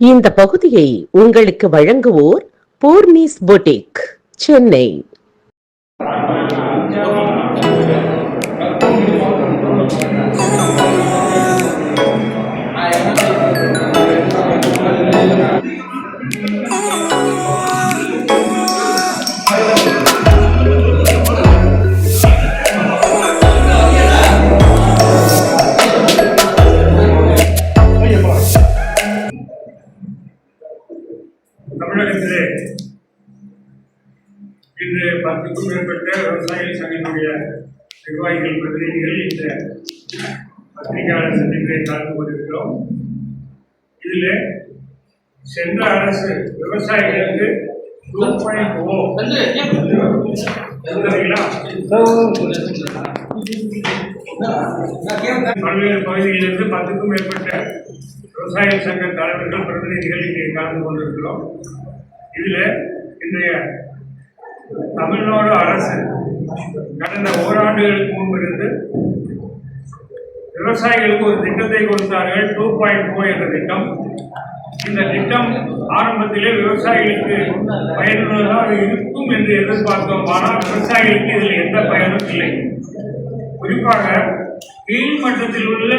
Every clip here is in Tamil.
இந்த பகுதியை உங்களுக்கு வழங்குவோர் பூர்ணிஸ் பொட்டிக், சென்னை. தமிழகத்திலே இன்று 10க்கும் மேற்பட்ட விவசாயிகள் சங்கத்தினுடைய நிர்வாகிகள் பிரதிநிதிகள் இந்த பத்திரிகையாளர் சந்திப்பை கலந்து கொண்டிருக்கிறோம். இதில் சென்ற அரசு விவசாயிகளுக்கு 2.0 பல்வேறு பகுதிகளிலிருந்து 10க்கும் மேற்பட்ட விவசாய சங்க தலைவர்கள் பிரதிநிதிகள் இங்கே கலந்து கொண்டிருக்கிறோம். இதில் இன்றைய தமிழ்நாடு அரசு கடந்த ஓராண்டுகளுக்கு முன்பிருந்து விவசாயிகளுக்கு ஒரு திட்டத்தை கொடுத்தார்கள், 2.0 என்ற திட்டம். இந்த திட்டம் ஆரம்பத்திலே விவசாயிகளுக்கு பயனுள்ளதாக இருக்கும் என்று எதிர்பார்த்தோம். ஆனால் விவசாயிகளுக்கு இதில் எந்த பயனும் இல்லை. குறிப்பாக கீழ்மட்டத்தில் உள்ள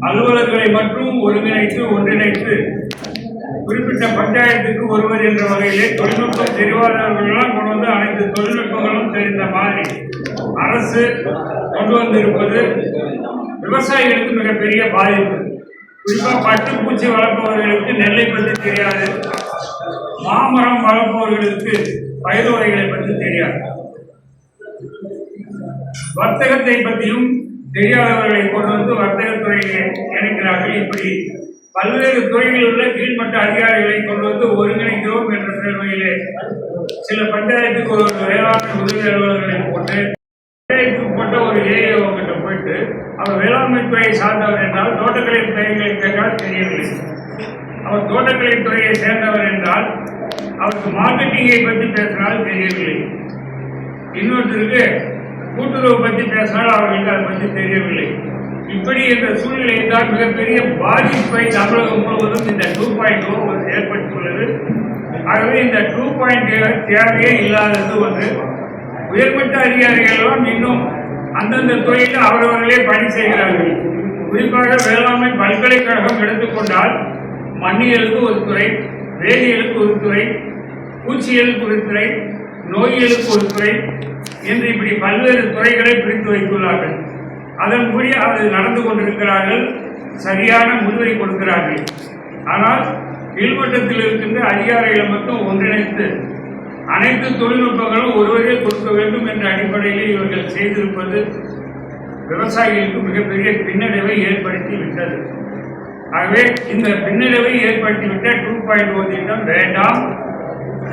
அலுவலர்களை மட்டும் ஒன்றிணைத்து குறிப்பிட்ட பஞ்சாயத்துக்கு ஒருவர் என்ற வகையிலே தொழில்நுட்பம் தெரியாதவர்களெல்லாம் கொண்டு வந்து அனைத்து தொழில்நுட்பங்களும் தெரிந்த மாதிரி அரசு கொண்டு வந்திருப்பது விவசாயிகளுக்கு மிகப்பெரிய பாதிப்பு. குறிப்பாக பட்டுப்பூச்சி வளர்ப்பவர்களுக்கு நெல்லை பற்றி தெரியாது, மாமரம் வளர்ப்பவர்களுக்கு பயிர் வகைகளை பற்றி தெரியாது, வர்த்தகத்தை பற்றியும் தெரியாதவர்களை கொண்டு வந்து வர்த்தகத்துறையை இணைக்கிறார்கள். இப்படி பல்வேறு துறைகளில் உள்ள கீழ்மட்ட அதிகாரிகளை கொண்டு வந்து ஒருங்கிணைக்கிறோம் என்ற பெருமையிலே சில பஞ்சாயத்துக்கு ஒரு வேளாண்மை உதவி அலுவலர்களை போட்டு பஞ்சாயத்துக்குட்பட்ட ஒரு ஏஏஓ கிட்ட போயிட்டு அவர் வேளாண்மை துறையை சார்ந்தவர் என்றால் தோட்டக்கலை துறைகளை கேட்டால் தெரியவில்லை. அவர் தோட்டக்கலை துறையை சேர்ந்தவர் என்றால் அவருக்கு மார்க்கெட்டிங்கை பற்றி பேசினால் தெரியவில்லை. இன்னொருத்தருக்கு கூட்டுறவு பற்றி பேசினால் அவர்களுக்கு அதை பற்றி தெரியவில்லை. இப்படி என்ற சூழ்நிலையில் தான் மிகப்பெரிய பாதிப்பை தமிழகம் முழுவதும் இந்த 2.0 ஏற்பட்டுள்ளது. ஆகவே இந்த 2.0 தேவையே இல்லாதது ஒன்று. உயர்மட்ட அதிகாரிகளெல்லாம் இன்னும் அந்தந்த துறையில் அவரவர்களே பணி செய்கிறார்கள். குறிப்பாக வேளாண்மை பல்கலைக்கழகம் எடுத்துக்கொண்டால் மண்ணியலுக்கு ஒரு துறை, வேதியியலுக்கு ஒரு துறை, பூச்சியலுக்கு ஒரு துறை, நோயியலுக்கு ஒரு துறை என்று இப்படி பல்வேறு துறைகளை பிரித்து வைத்துள்ளார்கள். அதன்படி அவர்கள் நடந்து கொண்டிருக்கிறார்கள், சரியான முடிவை கொடுக்கிறார்கள். ஆனால் கீழ்மட்டத்தில் இருக்கின்ற அதிகாரிகளை மட்டும் ஒன்றிணைத்து அனைத்து தொழில்நுட்பங்களும் ஒருவரே கொடுக்க வேண்டும் என்ற அடிப்படையில் இவர்கள் செய்திருப்பது விவசாயிகளுக்கு மிகப்பெரிய பின்னடைவை ஏற்படுத்தி விட்டது. ஆகவே இந்த பின்னடைவை ஏற்படுத்திவிட்ட 2.0 திட்டம் வேண்டாம்.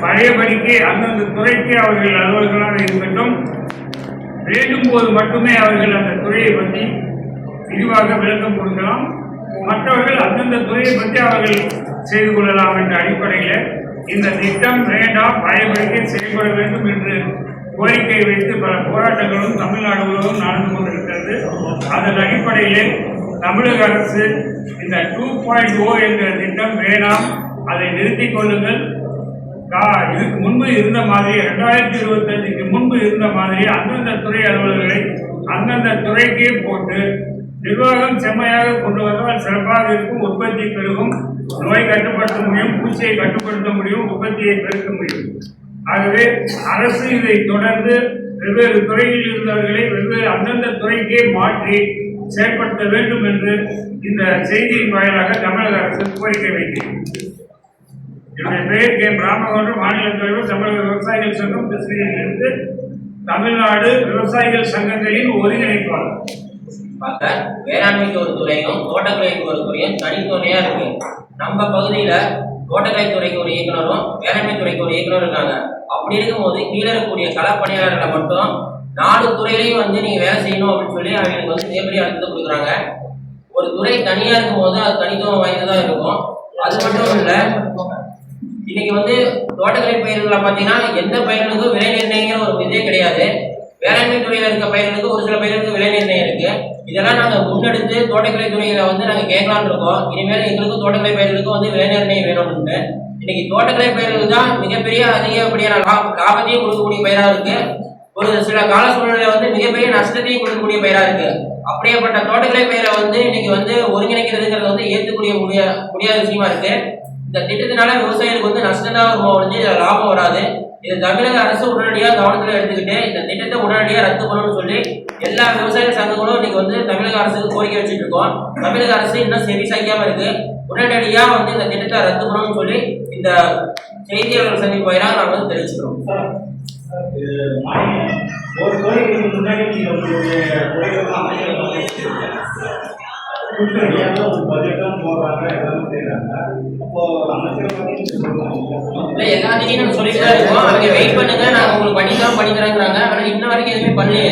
பழையபடிக்கு அந்தந்த துறைக்கு அவர்கள் அலுவலர்களாக இருக்கட்டும், வேண்டும் போது மட்டுமே அவர்கள் அந்த துறையை பற்றி விரிவாக விளக்கம் கொடுக்கலாம். மற்றவர்கள் அந்தந்த துறையை பற்றி அவர்கள் செய்து கொள்ளலாம் என்ற அடிப்படையில் இந்த திட்டம் வேண்டாம், பழையபடிக்கே செயல்பட வேண்டும் என்று கோரிக்கை வைத்து பல போராட்டங்களும் தமிழ்நாடு முழுவதும் நடந்து கொண்டிருக்கிறது. அதன் அடிப்படையிலே தமிழக அரசு இந்த 2.0 என்ற திட்டம் வேண்டாம், அதை நிறுத்திக் கொள்ளுங்கள். இதுக்கு முன்பு இருந்த மாதிரி 2025க்கு முன்பு இருந்த மாதிரி அந்தந்த துறை அலுவலர்களை அந்தந்த துறைக்கே போட்டு நிர்வாகம் செம்மையாக கொண்டு வந்தால் சிறப்பாக இருக்கும். உற்பத்தி பெருகும், நோய் கட்டுப்படுத்த முடியும், பூச்சியை கட்டுப்படுத்த முடியும், உற்பத்தியை பெருக்க முடியும். ஆகவே அரசு இதை தொடர்ந்து வெவ்வேறு துறையில் இருந்தவர்களை வெவ்வேறு அந்தந்த துறைக்கே மாற்றி செயல்படுத்த வேண்டும் என்று இந்த செய்தியின் வாயிலாக தமிழக அரசு கோரிக்கை வைக்கிறது. என்னுடைய பெயர் கே. ராமகவுண்டர், மாநில தலைவர், தமிழக விவசாயிகள் சங்கம், கிருஷ்ணகிரியிலிருந்து தமிழ்நாடு விவசாயிகள் சங்கங்களின் ஒருங்கிணைப்பாளர். வேளாண்மைக்கு ஒரு துறையும் தோட்டக்கலைக்கு ஒரு துறையும் தனித்துறையா இருக்கு. நம்ம பகுதியில தோட்டக்கலை துறைக்கு ஒரு இயக்குனரும் வேளாண்மை துறைக்கு ஒரு இயக்குனரும் இருக்காங்க. அப்படி இருக்கும்போது கீழே இருக்கக்கூடிய களப்பணியாளர்களை மட்டும் 4 துறையிலையும் நீங்க வேலை செய்யணும் அப்படின்னு சொல்லி அவங்களுக்கு நேரடி அழுத்தம் கொடுக்குறாங்க. ஒரு துறை தனியா இருக்கும் போது அது தனித்துவம் வாய்ந்ததா இருக்கும். அது மட்டும் இல்ல, இன்னைக்கு தோட்டக்கலை பயிர்களை பார்த்தீங்கன்னா எந்த பயிர்களுக்கும் விலை நிர்ணயிக்கிற ஒரு இதே கிடையாது. வேளாண்மை துறையில இருக்க பயிர்களுக்கு ஒரு சில பயிர்களுக்கு விலை நிர்ணயம் இருக்கு. இதெல்லாம் நாங்க முன்னெடுத்து தோட்டக்கலை துறையில நாங்க கேட்கலான்னு இருக்கோம். இனிமேல் எங்களுக்கும் தோட்டக்கலை பயிர்களுக்கும் வேலை நிர்ணயம் வேணும்னு. இன்னைக்கு தோட்டக்கலை பயிர்கள் தான் மிகப்பெரிய அதிகப்படியான லாபத்தையும் கொடுக்கக்கூடிய பயிரா இருக்கு. ஒரு சில கால சூழ்நிலை மிகப்பெரிய நஷ்டத்தையும் கொடுக்கக்கூடிய பயிரா இருக்கு. அப்படியேப்பட்ட தோட்டக்கலை பயிரை இன்னைக்கு ஒருங்கிணைக்கிறதுங்கிறது ஏற்றுக்கூடிய முடியாத விஷயமா இருக்கு. இந்த திட்டத்தினால விவசாயிகளுக்கு நஷ்டம் தான் ஒழிஞ்சு லாபம் வராது. இது தமிழக அரசு உடனடியாக கவனத்தில் எடுத்துக்கிட்டு இந்த திட்டத்தை உடனடியாக ரத்து பண்ணணும்னு சொல்லி எல்லா விவசாய சங்கங்களும் இன்னைக்கு தமிழக அரசுக்கு கோரிக்கை வச்சுட்டு இருக்கோம். தமிழக அரசு இன்னும் செவி சாய்க்காம இருக்கு. உடனடியாக இந்த திட்டத்தை ரத்து பண்ணணும்னு சொல்லி இந்த செய்தியாளர் சந்திப்பு வாயிலாக நாங்கள் தெரிவிச்சுக்கிறோம். ஒரு கோரிக்கைக்கு முன்னாடி பட்ஜெட்டும் போடுறாங்க, எல்லாமே செய்யறாங்க. அப்போ எல்லாத்தையும் நம்ம சொல்லிட்டு தான் இருக்கோம். அவங்க வெயிட் பண்ணுங்க, நாங்க உங்களுக்கு பண்ணித்தராங்கிறாங்க. ஆனா இன்ன வரைக்கும் எதுவுமே பண்ணலையே.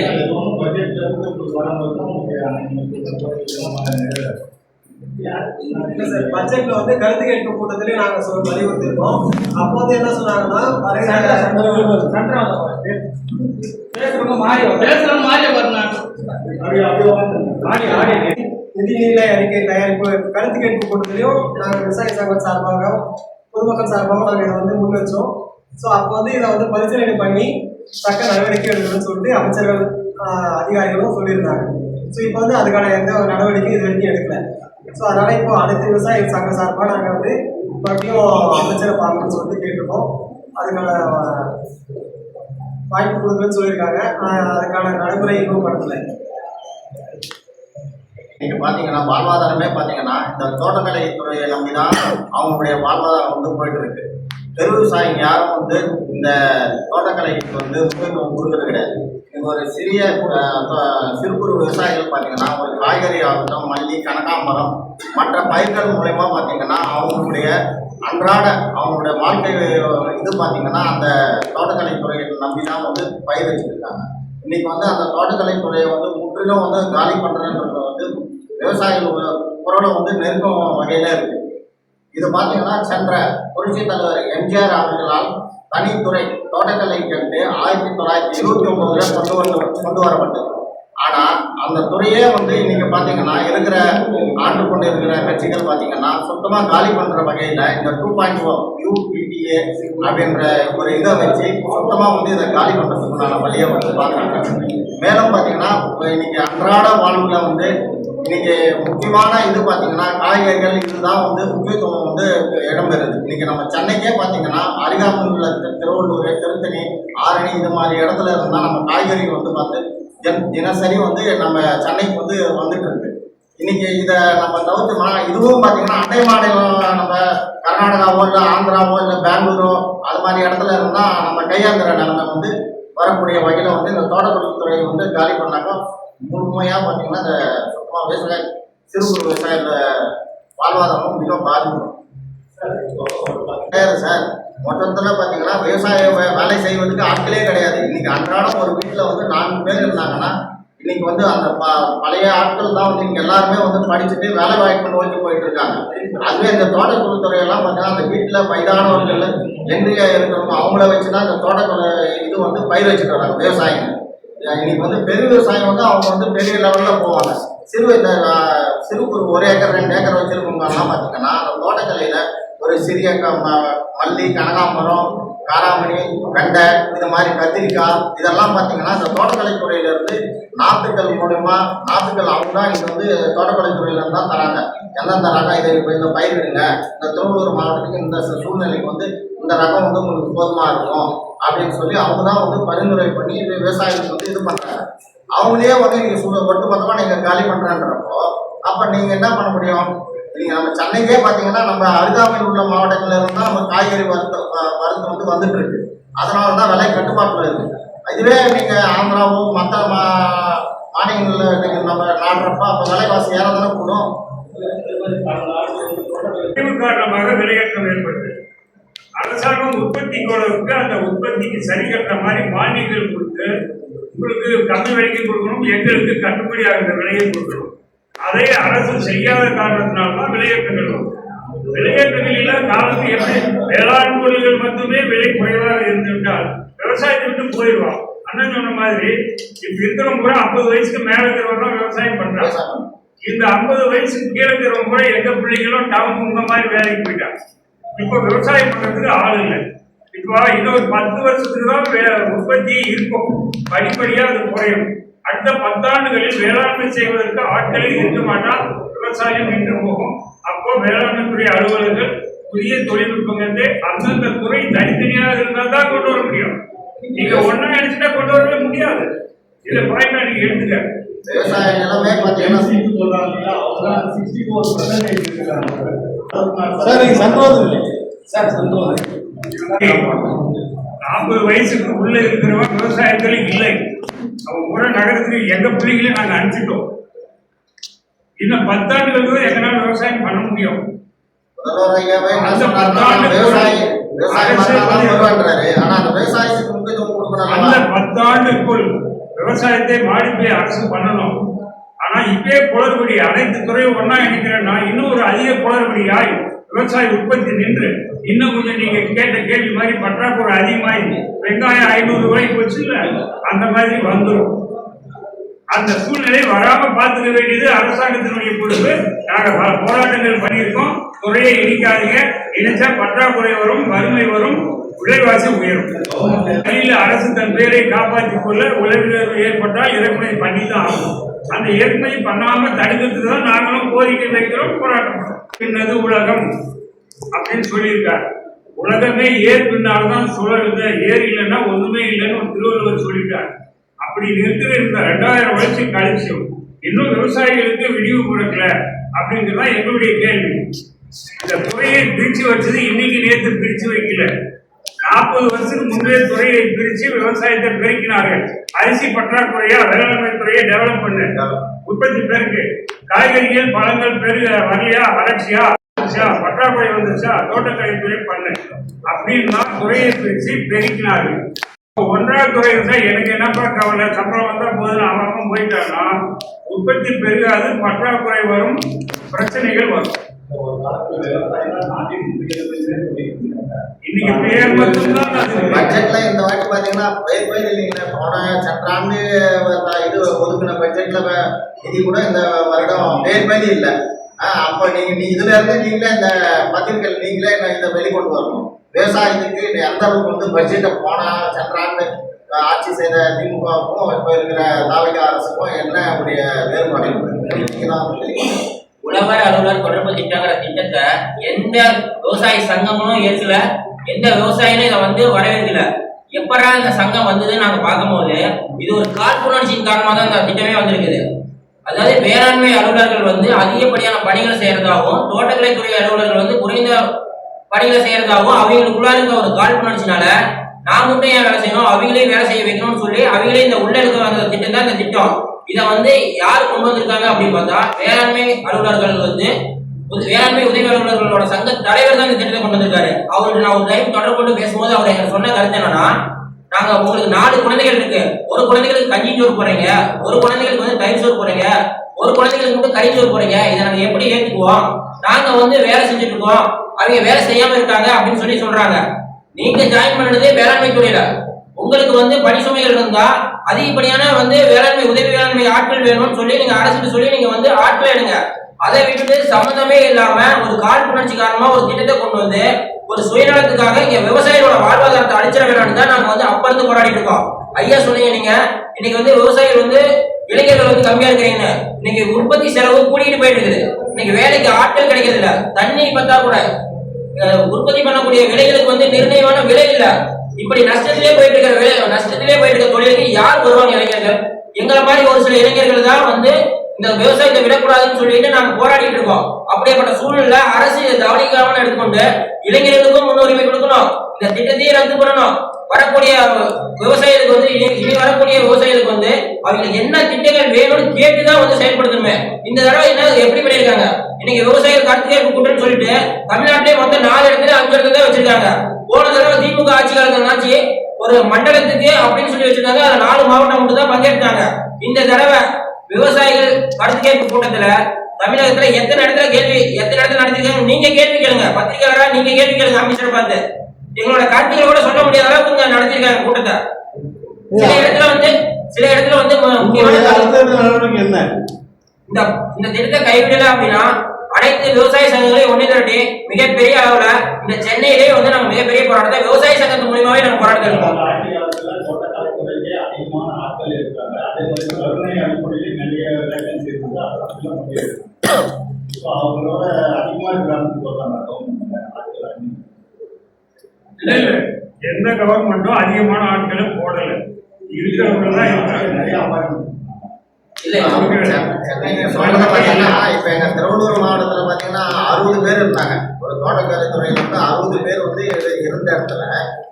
பட்ஜெட்ல கருத்து கேட்பு கூட்டத்திலே நாங்க வலியுறுத்திருக்கோம். அப்போ என்ன சொன்னாங்கன்னா நிதிநிலை அறிக்கை தயாரிப்பு கருத்து கேட்பு கூட்டத்திலையும் நாங்க விவசாய சங்கம் சார்பாக பொதுமக்கள் சார்பாக நாங்க இதை முன் வச்சோம். ஸோ அப்போ இதை பரிசீலனை பண்ணி தக்க நடவடிக்கை எடுக்கணும்னு சொல்லிட்டு அமைச்சர்கள் அதிகாரிகளும் சொல்லியிருந்தாங்க. ஸோ இப்போ அதுக்கான எந்த ஒரு நடவடிக்கையும் இது வரைக்கும் எடுக்கல. ஸோ அதனால இப்போ அடுத்த விவசாய சங்க சார்பாக நாங்கள் மறுபடியும் அமைச்சரை பார்க்கணும்னு சொல்லிட்டு கேட்டிருக்கோம். அதுக்கான வாய்ப்பு கொடுக்குறேன்னு சொல்லியிருக்காங்க. அதுக்கான நடைமுறை இன்னும் படத்துல நீங்க பாத்தீங்கன்னா வாழ்வாதாரமே பாத்தீங்கன்னா இந்த தோட்டக்கலை துறையை நம்பிதான் அவங்களுடைய வாழ்வாதாரம் போயிட்டு இருக்கு. பெரு விவசாயிங்க யாரும் இந்த தோட்டக்கலைக்கு முக்கியத்துவம் கொடுக்கறது கிடையாது. இது ஒரு சிறிய சிறு குறு விவசாயிகள் பார்த்தீங்கன்னா ஒரு காய்கறி ஆகட்டும், மல்லி, கனகாம்பரம் மற்ற பயிர்கள் மூலயமா பார்த்தீங்கன்னா அவங்களுடைய அன்றாட அவங்களுடைய வாழ்க்கை பார்த்தீங்கன்னா அந்த தோட்டக்கலை துறையை நம்பி தான் பயிர் வச்சுருக்காங்க. இன்னைக்கு அந்த தோட்டக்கலை துறையை முற்றிலும் காலி பண்ணுறதுன்றது விவசாயிகள் பொருளை நெருக்கம் வகையில் இருக்குது. இது பார்த்தீங்கன்னா சென்ற புரட்சித் தலைவர் எம்ஜிஆர் அவர்களால் தனித்துறை தோட்டக்கலை கண்டு 1929 கொண்டு வரப்பட்டது. ஆனால் அந்த துறையே இன்னைக்கு பார்த்தீங்கன்னா இருக்கிற ஆண்டு கொண்டு இருக்கிற கட்சிகள் பார்த்தீங்கன்னா சுத்தமாக காலி பண்ணுற வகையில் இந்த 2.0 UPTA அப்படின்ற ஒரு இதை வச்சு சுத்தமாக இதை காலி பண்ணுறதுக்குண்டான வழியை பார்க்குறாங்க. மேலும் பார்த்தீங்கன்னா இன்னைக்கு அன்றாட வாழ்வில் இன்னைக்கு முக்கியமான இது பார்த்தீங்கன்னா காய்கறிகள் இதுதான் முக்கியத்துவம் இடம்பெறுது. இன்னைக்கு நம்ம சென்னைக்கே பார்த்தீங்கன்னா அருகாமையில் உள்ள திருவள்ளூர், திருத்தணி, ஆரணி இது மாதிரி இடத்துல இருந்தால் நம்ம காய்கறிகள் பார்த்து தினசரி நம்ம சென்னைக்கு வந்துட்டு இருக்கு. இன்னைக்கு இதை நம்ம தவிர்த்து இதுவும் பார்த்தீங்கன்னா அண்டை மாநிலம் நம்ம கர்நாடகாவோ இல்லை ஆந்திராவோ இல்லை பெங்களூரோ அது மாதிரி இடத்துல இருந்தால் நம்ம கையாளுற நிலைமை வரக்கூடிய வகையில் இந்த தோட்டக்கலைத்துறையை காலி பண்ணாக்க முழுமையாக பார்த்தீங்கன்னா இந்த சுத்தமாக விவசாய சிறு குறு விவசாய வாழ்வாதாரமும் மிக பாதிக்கும் சார். மொத்தத்தில் பார்த்தீங்கன்னா விவசாய வேலை செய்வதற்கு ஆட்களே கிடையாது. இன்னைக்கு அன்றாடம் ஒரு வீட்டில் 4 பேர் இருந்தாங்கன்னா இன்னைக்கு அந்த பழைய ஆட்கள் தான் இங்கே எல்லாருமே படிச்சுட்டு வேலை வாய்ப்பு நோக்கி போயிட்டு இருக்காங்க. அதுவே இந்த தோட்டக்கலைத்துறையெல்லாம் பார்த்தீங்கன்னா அந்த வீட்டில் வயதானவர்கள் எந்திரியா இருக்கிறவங்க அவங்கள வச்சு தான் இந்த தோட்டக்கலை இது பயிர் வச்சுட்டு வராங்க விவசாயிங்க. இன்னைக்கு பெரிய விவசாயம் அவங்க பெரிய லெவலில் போவாங்க. சிறு குறு 1 ஏக்கர் 2 ஏக்கர் வச்சிருக்கவங்கலாம் பார்த்தீங்கன்னா அந்த தோட்டக்கலையில் ஒரு சிறிய மல்லி, கனகாம்பரம், காராமணி, வெண்டை இது மாதிரி கத்திரிக்காய் இதெல்லாம் பார்த்தீங்கன்னா இந்த தோட்டக்கலைத்துறையிலேருந்து நாற்றுக்கள் மூலமா நாற்றுக்கள் அவங்க தான் இங்கே தோட்டக்கலைத்துறையிலேருந்து தான் தராங்க. எல்லாம் தராங்க. இதை இப்போ இந்த பயிரிடுங்க, இந்த திருவள்ளூர் மாவட்டத்துக்கு இந்த சூழ்நிலைக்கு இந்த ரகம் உங்களுக்கு போதுமா இருக்கும் அப்படின்னு சொல்லி அவங்க தான் பரிந்துரை பண்ணி விவசாயிகளுக்கு இது பண்ணுறாங்க. அவங்களே நீங்கள் ஒட்டுமொத்தமாக நீங்கள் காலி பண்ணுறன்றப்போ அப்போ நீங்கள் என்ன பண்ண முடியும்? நீங்கள் நம்ம சென்னைக்கே பார்த்தீங்கன்னா நம்ம அருகாமையில் உள்ள மாவட்டங்களில் இருந்தால் நம்ம காய்கறி வறுத்து வந்துட்டு இருக்கு. அதனால தான் விலை கட்டுப்பாட்டில் இருக்குது. இதுவே நீங்கள் ஆந்திராவோ மற்ற மாநிலங்களில் நீங்கள் நம்ம நாடுறப்போ அப்போ விலைவாசி ஏற தானே கூடும். காரணமாக விலையேற்றம் ஏற்படுது. அரசாங்கம் உற்பத்தி கொடுக்க அந்த உற்பத்திக்கு சரி கட்ட மாதிரி மானியங்கள் கொடுத்து உங்களுக்கு கம்மி விலைக்கு கொடுக்கணும், எங்களுக்கு கட்டுப்படி ஆகிற விலையை கொடுக்கணும். அதை அரசு செய்யாத காரணத்தினால்தான் விலையேற்றங்கள் வரும். விலையேற்றங்கள் இல்லாத காலத்துக்கு எப்படி வேளாண் பொருள்கள் மட்டுமே விலை குறைவாக இருந்துவிட்டால் விவசாயத்தை விட்டு போயிடுவான். அண்ணன் சொன்ன மாதிரி இப்ப இருக்கிறவங்க கூட 50 வயசுக்கு மேல இருக்கிறவங்க விவசாயம் பண்றாங்க. இந்த 50 வயசுக்கு கீழே இருக்கிறவங்க கூட எந்த பிள்ளைங்களும் டவுன் இந்த மாதிரி வேலைக்கு போயிட்டாங்க. இப்ப விவசாயம் பண்றதுக்கு ஆள் இல்லை. இப்போ இன்னொரு 10 வருஷத்துக்கு தான் உற்பத்தி இருக்கும், படிப்படியா அது குறையும். அடுத்த 10 ஆண்டுகளில் வேளாண்மை செய்வதற்கு ஆட்களே இருக்க மாட்டால் விவசாயம் நின்று போகும். அப்போ வேளாண்மை துறை அலுவலர்கள் புதிய தொழில்நுட்பங்களை அந்தந்த துறை தனித்தனியாக இருந்தால் தான் கொண்டு வர முடியும். நீங்க ஒன்னா நினைச்சுட்டா கொண்டு வரவே முடியாது. இதை பாயிண்டா நீங்க எடுத்துக்க. விவசாய நிலமே பார்த்தீங்கன்னா சொல்றாங்க 64% இருக்கிறாங்க. சார் நீங்க சந்தோஷம் இல்லை சார், சந்தோஷம் 40 வயசுக்கு உள்ள இருக்கிறவன் விவசாயத்துல இல்லை. அவன் கூட நகரத்துக்கு எங்க பிள்ளைகளையும் நாங்க அனுப்பிச்சிட்டோம். இன்னும் 10 ஆண்டுகளுக்கு எங்களால விவசாயம் பண்ண முடியும். முதல்வர் ஐயாவே என்ன சொன்னாருன்னா, விவசாயம் வருவான்றாரு. ஆனா அந்த விவசாயத்துக்கு முக்கியத்துவம் கொடுக்கணும். அந்த 10 ஆண்டுக்குள் விவசாயத்தை மாடிப்பை அரசு பண்ணணும். ஆனா இப்பே குளறுபடி அனைத்து துறையும் ஒன்னா இணைக்கிறேன்னா இன்னும் ஒரு அதிக குளறுபடியாய் விவசாய உற்பத்தி நின்று இன்னும் கொஞ்சம் நீங்க கேட்ட கேள்வி மாதிரி பற்றாக்குறை அதிகமாயி வெங்காயம் 500 ரூபாய்க்கு வச்சு இல்ல அந்த மாதிரி வந்துடும். அந்த சூழ்நிலை வராம பார்த்துக்க வேண்டியது அரசாங்கத்தினுடைய பொறுப்பு. நாங்க பல போராட்டங்கள் பண்ணியிருக்கோம். துறையை இணைக்காதீங்க, இணைச்சா பற்றாக்குறை வரும், வறுமை வரும், விலைவாசி உயரும். கையில் அரசு தன் பேரை காப்பாற்றிக் கொள்ள உழவினர் ஏற்பட்டால் இறக்குமதி பண்ணி தான் ஆகும். அந்த இறக்குமதி பண்ணாம தடுக்கிறதுக்கு தான் நாங்களும் கோரிக்கை வைக்கிறோம், போராட்டம் பண்றோம். பின்னது உலகம் அப்படின்னு சொல்லியிருக்காரு. உலகமே ஏர் பின்னால்தான் சுழலுது, ஏர் இல்லைன்னா ஒண்ணுமே இல்லைன்னு ஒரு திருவள்ளுவர் சொல்லிட்டார். அப்படி இருக்கிற இந்த 2000 வருஷம் கழிச்சும் இன்னும் விவசாயிகளுக்கு விடிவு கொடுக்கல அப்படிங்கிறதான் எங்களுடைய கேள்வி. இந்த துறையை பிரிச்சு வச்சது இன்னைக்கு நேற்று பிரிச்சு வைக்கல. 40 வருஷத்துக்கு முன்பே துறையை பிரிச்சு விவசாயத்தை பெருக்கினார்கள். அரிசி பற்றாக்குறையா வேளாண்மை துறையை டெவலப் பண்ணு, உற்பத்தி பெருக்கு, காய்கறிகள் பழங்கள் பெருக வரலையா, வறட்சியா பற்றாக்குறை வந்துச்சா, தோட்டக்கலைத்துறை பண்ணு அப்படின்னு துறையை பிரிச்சு பெருக்கினார்கள். 1ஆம் துறை இருந்தா எனக்கு என்னப்பா கவலை, சம்பளம் வந்தா போதும் அவன் போயிட்டான்னா உற்பத்தி பெருகாது, பற்றாக்குறை வரும், பிரச்சனைகள் வரும். இன்னைக்கு பேர் மட்டும்தான் பட்ஜெட்ல இந்த வாட்டி பாத்தீங்கன்னா பேர் இல்லைங்களா, போன சென்ற ஆண்டு இது ஒதுக்கின பட்ஜெட்ல நிதி கூட இந்த வருடம் பேர் இல்ல. அப்ப நீங்க இதுல இருந்து நீங்களே இந்த பத்திரிகைகள் நீங்களே இதை வெளிக்கொண்டு வரணும். விவசாயத்துக்கு எந்த அளவுக்கு பட்ஜெட்டை போன சென்ற ஆண்டு ஆட்சி செய்த திமுகவுக்கும் இப்ப இருக்கிற தாவக அரசுக்கும் என்ன உடைய வேறுபாடு? உழவர் அலுவலர் தொடர்பு திட்டங்கிற திட்டத்தை எந்த விவசாய சங்கமும் ஏற்கல, எந்த விவசாயிகளும் இதை வரவேற்கல. எப்படா இந்த சங்கம் வந்ததுன்னு நாங்க பார்க்கும்போது இது ஒரு காழ்ப்புணர்ச்சியின் காரணமாக தான் இந்த திட்டமே வந்திருக்குது. அதாவது வேளாண்மை அலுவலர்கள் அதிகப்படியான பணிகளை செய்யறதாகவும், தோட்டக்கலைத்துறை அலுவலர்கள் குறைந்த பணிகளை செய்யறதாகவும் அவங்களுக்குள்ள இருக்க ஒரு காழ்ப்புணர்ச்சினால நான் மட்டும் ஏன் வேலை செய்யணும், அவங்களே வேலை செய்ய வைக்கணும்னு சொல்லி அவங்களே இந்த உள்ள இருக்க வந்த திட்டம் தான் இந்த திட்டம். இதை யார் கொண்டு வந்திருக்காங்க அப்படின்னு பார்த்தா வேளாண்மை அலுவலர்கள் வேளாண்மை உதவி அலுவலர்களோட சங்க தலைவர் தான் இந்த திட்டத்தை கொண்டு வந்திருக்காரு. அவருக்கு நான் ஒரு டைம் தொடர்பு கொண்டு பேசும்போது அவர் எனக்கு சொன்ன கருத்து என்னன்னா, நாங்க உங்களுக்கு 4 குழந்தைகள் இருக்கு, ஒரு குழந்தைகளுக்கு கஞ்சி சோறு போறீங்க, ஒரு குழந்தைகளுக்கு தயிர் சோறு போறீங்க, ஒரு குழந்தைகளுக்கு மட்டும் கறி சோறு போறீங்க, இதை நாங்க எப்படி ஏற்றுக்குவோம்? நாங்க வேலை செஞ்சுட்டு இருக்கோம், அவங்க வேலை செய்யாம இருக்காங்க அப்படின்னு சொல்றாங்க. நீங்க ஜாயின் பண்ணது வேளாண்மை துறையில, உங்களுக்கு பணி சுமைகள் இருந்தா அதிகப்படியான வேளாண்மை உதவி வேளாண்மை ஆட்கள் வேணும்னு சொல்லி நீங்க அரசுக்கு சொல்லி நீங்க ஆட்கள் எடுங்க. அதை விட்டுட்டு சம்மந்தமே இல்லாம ஒரு காழ்ப்புணர்ச்சி காரணமா ஒரு திட்டத்தை கொண்டு ஒரு சுயநலத்துக்காக இங்க விவசாயிகளோட வாழ்வாதாரத்தை அழிச்சிட வேணாம்னு தான் நாங்க அப்ப இருந்து போராடிட்டு இருக்கோம். ஐயா சொன்னீங்க நீங்க இன்னைக்கு விவசாயிகள் இளைஞர்கள் கம்மியா இருக்கிறீங்க. இன்னைக்கு உற்பத்தி செலவு கூட்டிட்டு போயிட்டு இருக்குது. இன்னைக்கு வேலைக்கு ஆட்கள் கிடைக்கிறது இல்ல, தண்ணி பத்தா கூட உற்பத்தி பண்ணக்கூடிய விலைகளுக்கு நிர்ணயமான விலை இல்ல. இப்படி நஷ்டத்திலே போயிட்டு இருக்க தொழிலுக்கு யார் வருவாங்க? இளைஞர்கள். எங்களை மாதிரி ஒரு சில இளைஞர்கள் தான் இந்த விவசாயத்தை விடக்கூடாதுன்னு சொல்லிட்டு நாங்க போராடிட்டு இருக்கோம். அப்படியேப்பட்ட சூழ்நிலை அரசு கவனிக்காமல் எடுத்துக்கொண்டு இளைஞர்களுக்கும் முன்னுரிமை கொடுக்கணும், இந்த திட்டத்தையே ரத்து பண்ணணும். வரக்கூடிய விவசாயிகளுக்கு இனி வரக்கூடிய விவசாயிகளுக்கு அவங்களுக்கு என்ன திட்டங்கள் வேணும்னு கேட்டுதான் செயல்படுத்தணுமே. இந்த தடவை என்ன எப்படி பண்ணிருக்காங்க? இன்னைக்கு விவசாயிகள் கருத்து கேட்பு கூட்டம்னு சொல்லிட்டு தமிழ்நாட்டிலே 4 இடத்துல 5 இடத்துல தான் வச்சிருக்காங்க. போன தடவை திமுக ஆட்சி காலத்தாச்சு ஒரு மண்டலத்துக்கு அப்படின்னு சொல்லி வச்சிருக்காங்க, அதுல 4 மாவட்டம் மட்டும் தான் பங்கேற்றாங்க. இந்த தடவை விவசாயிகள் கருத்து கேட்பு கூட்டத்துல தமிழகத்துல எத்தனை இடத்துல நடத்திருக்காங்க? நீங்க கேள்வி கேளுங்க, பத்திரிகையாளரா நீங்க கேள்வி கேளுங்க. அமைச்சரை பார்த்து எங்களோட கருத்துக்களை கூட சொல்ல முடியாத அளவுக்கு நடத்திருக்காங்க கூட்டத்தை. சில இடத்துல வந்து முக்கியமான நடவடிக்கை என்ன? இந்த திட்டத்தை கைவிடல அப்படின்னா அனைத்து விவசாய சங்கங்களையும் ஒண்ணு திரட்டி மிகப்பெரிய அளவுல இந்த சென்னையிலே வந்து நாங்க மிகப்பெரிய போராட்டத்தை விவசாய சங்கத்து மூலியமாவே நாங்க போராட்டம் இருக்கோம். அதிகமான ஆட்கள் இருக்காங்க. அதே மாதிரி கருணை அடிப்படையில் நிறைய வேகன்சி இருக்குது. அவங்களோட அதிகமாக இருக்கிறாங்கன்னு சொல்றாங்க. எந்த கவர்மெண்ட்டும் அதிகமான ஆட்களை போடல. இருக்கிறவங்க தான் இருக்காங்க. நிறைய அப்பாயின்மெண்ட் இப்ப எங்க திருவள்ளூர் மாவட்டத்துல பாத்தீங்கன்னா 60 பேர் இருந்தாங்க. ஒரு தோட்டக்கலை துறையில வந்து 60 பேர் வந்து இருந்த இடத்துல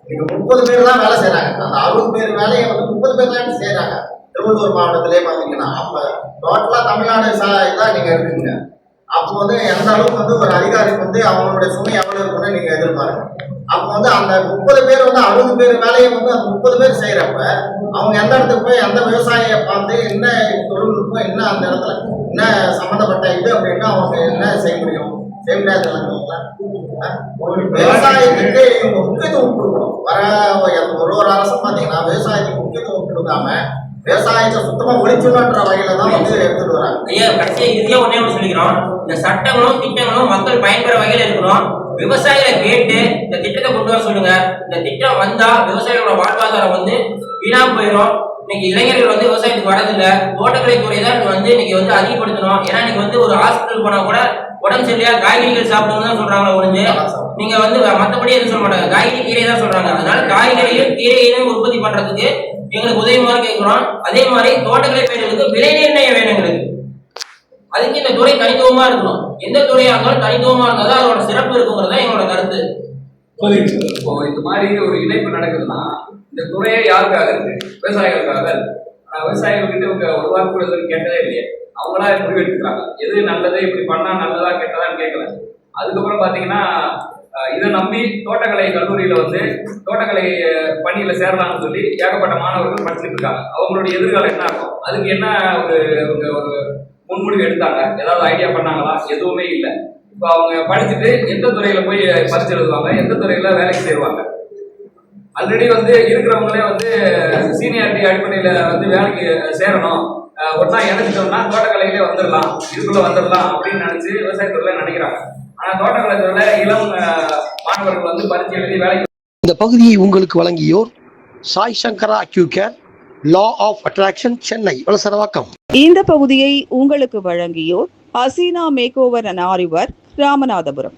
நீங்க 30 பேர் தான் வேலை செய்யறாங்க. அந்த 60 பேர் வேலையை வந்து 30 பேர் தான் செய்யறாங்க திருவள்ளூர் மாவட்டத்திலே பாத்தீங்கன்னா. அப்ப டோட்டலா தமிழ்நாடு இதான் நீங்க இருக்குங்க. அப்போ வந்து எந்த அளவுக்கு வந்து ஒரு அதிகாரிக்கு வந்து அவங்களுடைய சுமை எவ்வளவு இருக்குன்னு நீங்க எதிர்பாருங்க. அப்போ வந்து அந்த 30 பேர் வந்து 60 பேர் வேலையை வந்து அந்த 30 பேர் செய்யறப்ப அவங்க எந்த இடத்துக்கு போய் எந்த விவசாயியை பார்த்து என்ன தொழில்நுட்பம் என்ன அந்த இடத்துல என்ன சம்மந்தப்பட்ட இது அப்படின்னா அவங்க என்ன செய்ய முடியும்? செய்ய முடியாது. விவசாயத்துக்கு இவங்க முக்கியத்துவம் கொடுக்கணும். ஒரு அரசும் பார்த்தீங்கன்னா விவசாயத்துக்கு முக்கியத்துவம் கொடுக்காம விவசாயத்தை சுத்தமா ஒழிச்சுன்ற வகையில தான் வந்து எடுத்துட்டு வராங்க. ஐயா கடைசியா இறுதியா ஒன்னே ஒன்று சொல்லிக்கிறோம். இந்த சட்டங்களும் திட்டங்களும் மக்கள் பயன்பெற வகையில இருக்கணும். விவசாயிகளை கேட்டு இந்த திட்டத்தை கொண்டு வர சொல்லுங்க. இந்த திட்டம் வந்தா விவசாயிகளோட வாழ்வாதாரம் வந்து வீணா போயிடும். இன்னைக்கு இளைஞர்கள் வந்து விவசாயத்துக்கு வரதில்லை. தோட்டக்கலை துறை தான் வந்து இன்னைக்கு வந்து அதிகப்படுத்தணும். ஏன்னா இன்னைக்கு வந்து ஒரு ஹாஸ்பிட்டல் போனா கூட உடம்பு சரியா காய்கறிகள் சாப்பிடுங்க தான் சொல்றாங்க ஒழிஞ்சு நீங்க வந்து மற்றபடி எதுவும் சொல்ல மாட்டாங்க. காய்கறி கீரை தான் சொல்றாங்க. அதனால காய்கறியும் கீரையையும் உற்பத்தி பண்றதுக்கு எங்களுக்கு உதவியுமாறு கேட்கிறோம். அதே மாதிரி தோட்டக்கலை பயிர்களுக்கு விலை நிர்ணயம் வேணும் எங்களுக்கு. அதுக்கு இந்த துறை தனித்துவமா இருக்கணும். எந்த துறையா இருந்தாலும் தனித்துவமா இருந்தால் அதோட சிறப்பு இருக்குங்கிறது தான் எங்களோட கருத்து. இப்போ இந்த மாதிரி ஒரு இணைப்பு நடக்குதுன்னா இந்த துறையே யாருக்காக இருக்கு? விவசாயிகளுக்காக இருக்கு. ஆனா விவசாயிகள் கிட்ட இவங்க ஒரு வாரம் கூட கேட்டதே இல்லையே. அவங்களா முடிவு எடுத்துக்கிறாங்க. எது நல்லது, இப்படி பண்ணா நல்லதா கெட்டதான்னு கேட்கல. அதுக்கப்புறம் பாத்தீங்கன்னா இதை நம்பி தோட்டக்கலை கல்லூரியில வந்து தோட்டக்கலை பணியில சேரலாம்னு சொல்லி ஏகப்பட்ட மாணவர்கள் படிச்சுட்டு இருக்காங்க. அவங்களுடைய எதிர்காலம் என்ன ஆகும்? அதுக்கு என்ன ஒரு முன்முடிவு எடுத்தாங்க? ஏதாவது ஐடியா பண்ணாங்களா? எதுவுமே இல்லை. இப்போ அவங்க படிச்சுட்டு எந்த துறையில போய் பரிசு எழுதுவாங்க? எந்த துறையில வேலைக்கு சேருவாங்க? ஆல்ரெடி வந்து இருக்கிறவங்களே வந்து சீனியாரிட்டி அடிப்படையில வந்து வேலைக்கு சேரணும், ஒன்னா இணைச்சிட்டோம்னா தோட்டக்கலையிலே வந்துடலாம், இதுக்குள்ள வந்துடலாம் அப்படின்னு நினைச்சு விவசாயத்துறையில நினைக்கிறாங்க. ஆனா தோட்டக்கலை துறையில இளம் மாணவர்கள் வந்து பரிசு எழுதி வேலைக்கு. இந்த பகுதியை உங்களுக்கு வழங்கியோர் Sai Sankara Accucare, law of attraction, Chennai Valasaravakkam. இந்த பகுதியை உங்களுக்கு வழங்கியோர் அசீனா மேக் ஓவர் அண்ட் ஆரிவர், ராமநாதபுரம்.